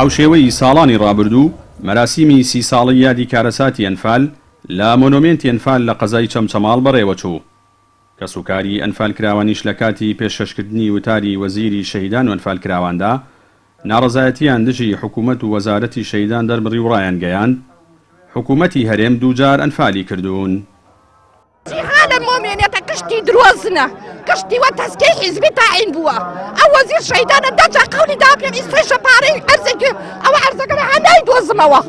هاوشێوەی ساڵانی ڕابردوو مەراسیمی 30 ساڵی یادی کارەساتی ئەنفال لە مۆنۆمێنتی ئەنفال لە قەزای چەمچەماڵ بەڕێوەچوو. کەسوکاری ئەنفال کراوانیش لە کاتی پێشکەشکردنی وتاری وەزیری شەهیدان و ئەنفال کراواندا ناڕەزایەتیان دژی حکوومەت و وەزارەتی شەهیدان دەربڕی و ڕایان گەیاند. حکوومەتی هەرێم دووجار ئەنفالی کردوون. جیهان المۆمێنێتە کشتی درۆزنە، کشتی وە تەسکەی حیزبی تاعین بووە. ئەو وەزیر شەهیدانە دەجا قەولی دا پێم ئیسفێشە پارەی ئەرزێکی ئەوە ئەرزەکەە هەر نایدۆزمەوە،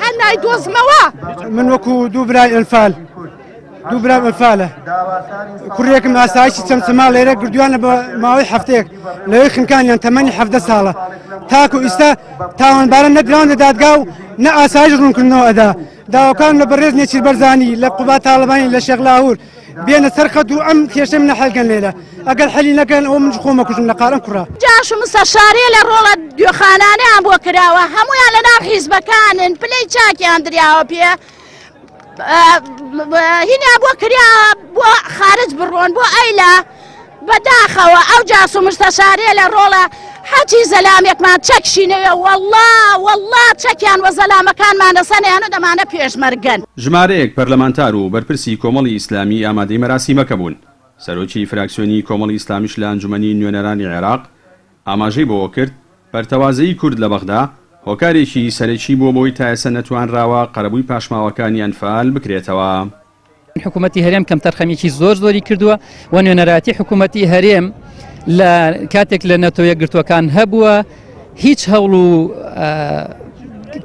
هەر نایدۆزمەوە. من وەکو دوو برای ئەنفال، دوو برام ئەنفالە، کوڕێکم ئاسایشی چەمچەماڵ لێرە گردووانە بە ماوەی هەفتەیەک لەوەی خنکانیان تەمەنی 17 ساڵە تاکو ئێستا تاوانبارە نەدراونە دادگا و نە ئاسایش ڕوونکردنەوە ئەدا. داواکان لە بەڕێز نێچیر بەرزانی لە قوبا تاڵبانی لە شێخ لاهور بێنە سەرخەت و ئەم کێشە منە حەلکەن لێرە. ئەگەر حەلی نەکەن ئەوە من خۆمە کوژم لە قارەم کوڕا. جاش و مستەشارێ لە ڕۆڵە گوێخانانەیان بۆ کراوە، هەمویان لە ناو حیزبەکانن، پلەی چاکیان دریاوە پێ. هینیا بۆ کریا بۆ خارج بڕۆن بۆ ئەیلا بەداخەوە ئەو جاس و مستەشارێ لە ڕۆڵە حەچی زەلامێکمان چەکشینەوە. وەڵڵا چەکیان وە زەلامەکانمانە سەنیان و دەمانە پێشمەرگەن. ژمارەیەک پەرلەمانتار و بەرپرسی کۆمەڵی ئیسلامی ئامادەی مەراسیمەکە بوون. سەرۆکی فراکسیۆنی کۆمەڵی ئیسلامیش لە ئەنجومەنی نوێنەرانی عێراق ئاماژەی بۆەوە کرد بەرتەوازەی کورد لە بەغدا هۆکارێکی سەرەکی بۆ بۆی تا ئێستا نەتوانراوە قەرەبووی پاشماوەکانی ئەنفال بکرێتەوە. حکوومەتی هەرێم کەم تەرخەمێکی زۆری کردووە و نوێنەراتی حکوومەتی هەرێم لە کاتێک لە نەتۆ یەکگرتوەکان هەبووە هیچ هەوڵ و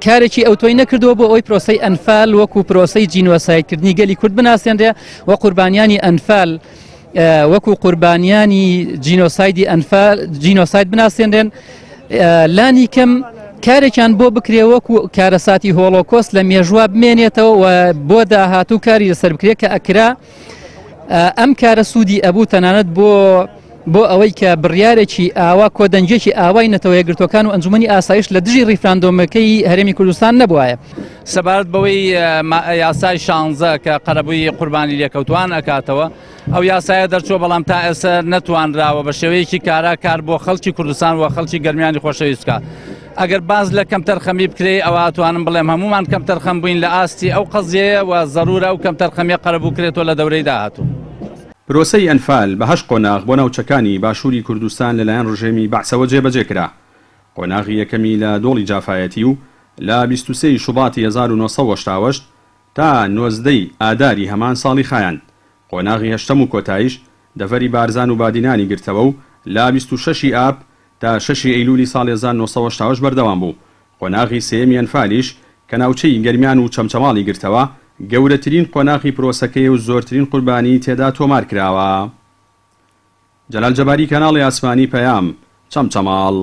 کارێکی ئەوتۆی نەکردووە بۆ ئەوی پرۆسەی ئەنفال وەکو پرۆسەی جینۆسایدکردنی گەلی کورد بناسیێنرێ و قوربانیانی ئەنفال وەکو قوربانیانی جینۆسایدی ئەنفال جینۆساید بناسیێنرێن. لانی کەم کارێکیان بۆ بکرێ وەکو کارەساتی هۆڵۆکۆست لە مێژووا بمێنێتەوە و بۆ داهاتوو کاری لەسەر بکرێت کە ئەکرا ئەم کارە سوودی ئەبوو تەنانەت بۆ ئەوەی کە بڕیارێکی ئاوا کۆدەنجێکی ئاوای نەتەوە یەکگرتوەکان و ئەنجومەنی ئاسایش لە دژی ڕیفراندۆمەکەی هەرێمی کوردستان نەبووایە. سەبارەت بەوەی یاسای 16 کە قەرەبووی قوربانی لێکەوتوان ئەکاتەوە ئەو یاسایە دەرچووە بەڵام تا ئێستا نەتوانراوە بە شێوەیەکی کار بۆ خەڵکی کوردستان و خەڵکی گەرمیانی خۆشەویستکە. ئەگەر باز لە کەم تەرخەمی بکرێ ئەوە ئەتوانم بڵێم هەمومان کەم تەرخەم بووین لە ئاستی ئەو قەزیەیە و زەرورە و کەم تەرخەمیە قەرەبوو کرێتەوە لە دەورەی داهاتوو. پرۆسەی ئەنفال بە 8 قۆناغ بۆ ناوچەکانی باشووری کوردستان لەلایەن ڕژێمی بەعسەوە جێبەجێ کرا. قۆناغی یەکەمی لە دۆڵی جافایەتی و لە 23 شوباتی 1970 تا 19 ئاداری هەمان ساڵی خایاند. قۆناغی هەشتەم و کۆتاییش دەڤەری بارزان و بادینانی گرتەوە و لە 26 ئاب تا 6 ئەیلولی ساڵی 1970 بەردەوام بوو. قۆناغی سێمی ئەنفالیش کە ناوچەی گەرمیان و چەمچەماڵی گرتەوە گەورەترین قۆناغی پرۆسەکەی و زۆرترین قوربانی تێدا تۆمار کراوە. جەلال جەباری کەناڵی ئاسمانی پەیام چەمچەماڵ.